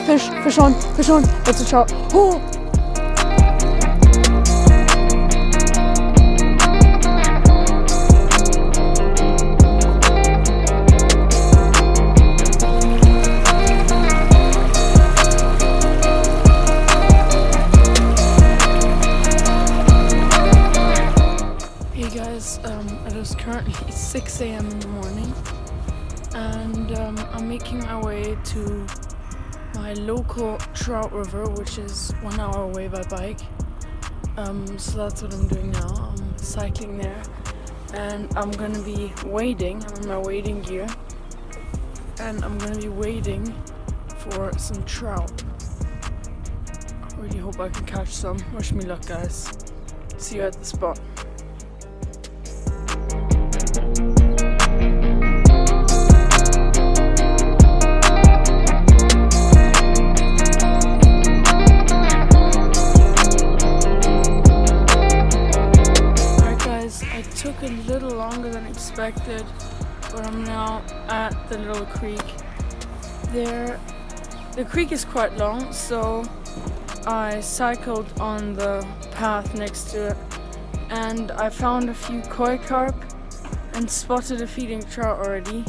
fish on, fish on. That's a trout. Oh! Hey guys, it is currently 6 a.m. in the morning, and I'm making my way to my local trout river, which is 1 hour away by bike. So that's what I'm doing now. I'm cycling there, and I'm gonna be wading. I'm in my wading gear, and I'm gonna be wading for some trout. I really hope I can catch some. Wish me luck, guys. See you at the spot. Took a little longer than expected, but I'm now at the little creek. The creek is quite long, so I cycled on the path next to it, and I found a few koi carp and spotted a feeding trout already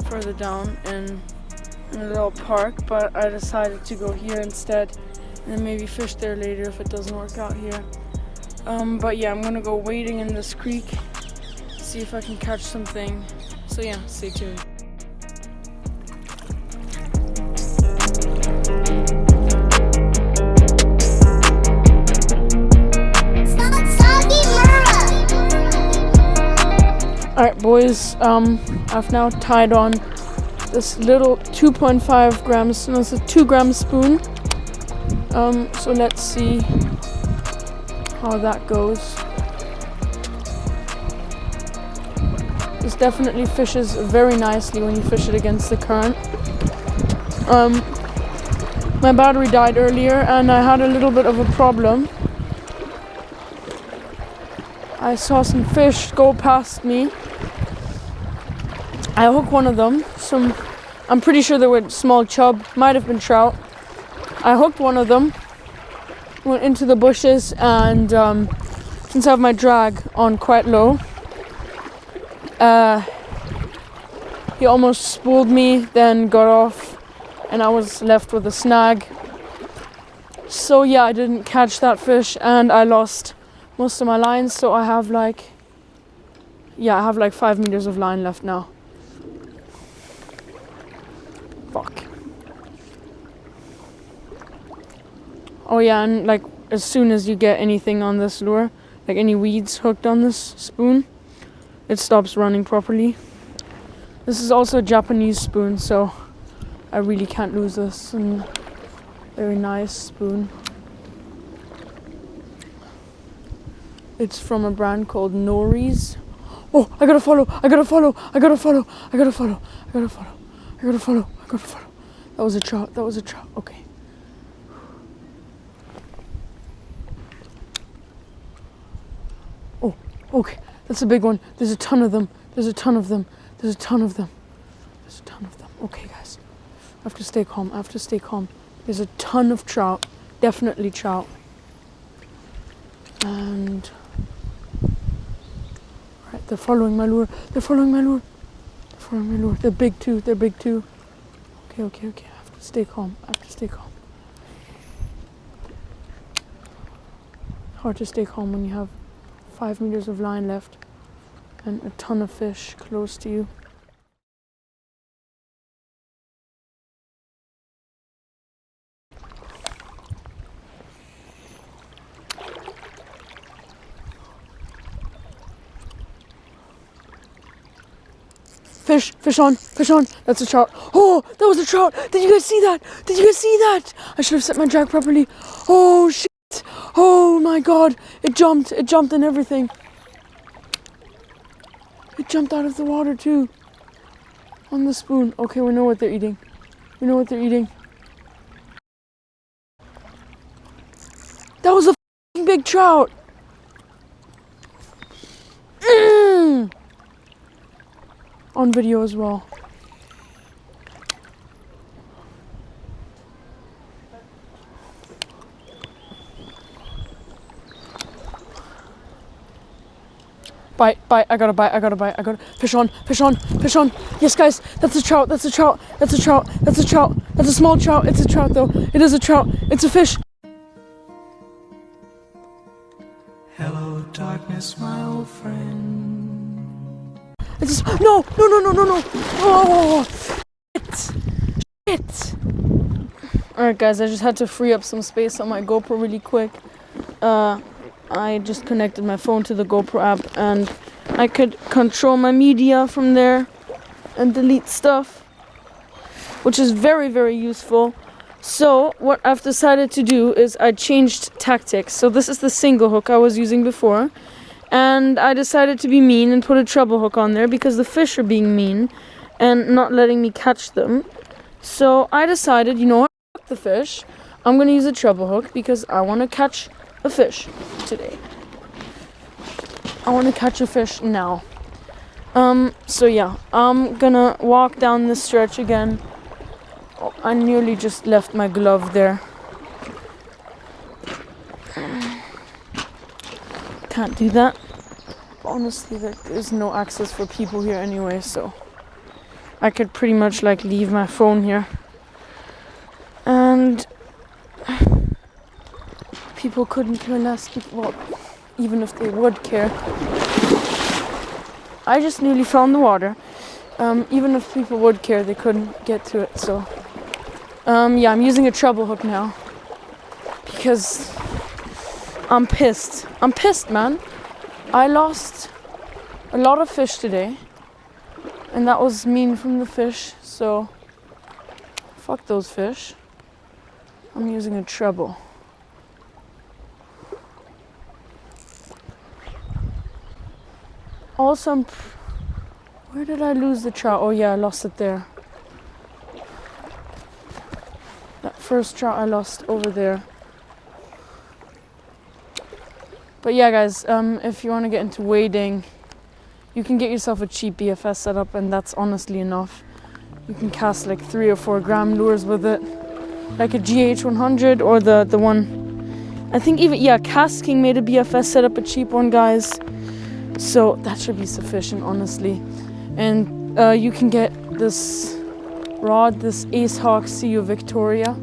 further down in a little park, but I decided to go here instead and maybe fish there later if it doesn't work out here. But yeah, I'm gonna go wading in this creek, see if I can catch something. So yeah, stay tuned. Alright boys, I've now tied on this little 2.5 grams, no, it's a 2 gram spoon. So let's see how that goes. This definitely fishes very nicely when you fish it against the current. My battery died earlier and I had a little bit of a problem. I saw some fish go past me. I hooked one of them. I'm pretty sure they were small chub, might have been trout. I hooked one of them, went into the bushes, and since I have my drag on quite low, he almost spooled me, then got off, and I was left with a snag. So yeah, I didn't catch that fish, and I lost most of my lines, so I have like 5 meters of line left now. Fuck. Oh yeah, and like as soon as you get anything on this lure, like any weeds hooked on this spoon, it stops running properly. This is also a Japanese spoon, so I really can't lose this. And very nice spoon. It's from a brand called Nori's. Oh, I gotta follow. That was a trout. Okay. Oh, okay. That's a big one. There's a ton of them. Okay, guys. I have to stay calm. There's a ton of trout. Definitely trout. And right, they're following my lure. They're big too. Okay. I have to stay calm. Hard to stay calm when you have 5 meters of line left and a ton of fish close to you. Fish on. That's a trout. Oh, that was a trout. Did you guys see that? I should have set my drag properly. Oh, shit. Oh, my God. It jumped and everything. It jumped out of the water, too. On the spoon. Okay, we know what they're eating. That was a f***ing big trout. On video as well. bite. I got a bite. Fish on. Yes, guys, that's a trout. That's a small trout. It's a trout, though. It is a trout. It's a fish. Hello, darkness, my old friend. It's a... No. Oh, shit. Alright, guys, I just had to free up some space on my GoPro really quick. I just connected my phone to the GoPro app, and I could control my media from there and delete stuff, which is very, very useful. So what I've decided to do is I changed tactics. So this is the single hook I was using before, and I decided to be mean and put a treble hook on there because the fish are being mean and not letting me catch them. So I decided, you know what, fuck the fish, I'm gonna use a treble hook because I want to catch a fish today. I want to catch a fish now. So yeah, I'm gonna walk down this stretch again. Oh, I nearly just left my glove there. Can't do that. Honestly, there's no access for people here anyway, so I could pretty much like leave my phone here. And people couldn't care less, well, even if they would care. I just nearly fell in the water. Even if people would care, they couldn't get to it, so. Yeah, I'm using a treble hook now. Because I'm pissed. I'm pissed, man. I lost a lot of fish today. And that was mean from the fish, so fuck those fish. I'm using a treble. Also, where did I lose the trout? Oh yeah, I lost it there. That first trout I lost over there. But yeah, guys, if you want to get into wading, you can get yourself a cheap BFS setup, and that's honestly enough. You can cast like 3 or 4 gram lures with it, like a GH100 or the one. I think even, yeah, Cast King made a BFS setup, a cheap one, guys. So that should be sufficient, honestly. And you can get this rod, this Ace Hawk CU Victoria.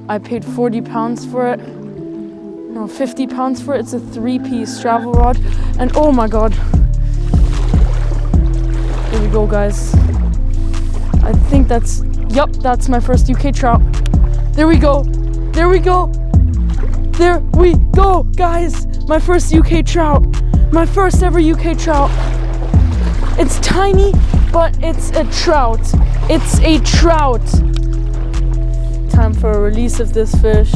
I paid £40 for it. No, £50 for it. It's a 3-piece travel rod. And oh my god. There we go, guys. I think that's, yup, that's my first UK trout. There we go. There we go. There we go, guys. My first UK trout. My first ever UK trout. It's tiny, but it's a trout. It's a trout. Time for a release of this fish.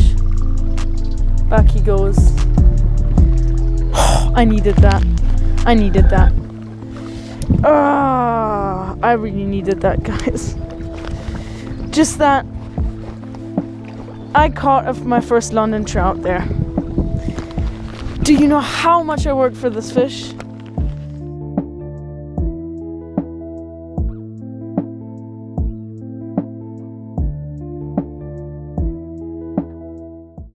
Back he goes. I needed that. I needed that. I really needed that, guys. Just that. I caught my first London trout there. Do you know how much I worked for this fish?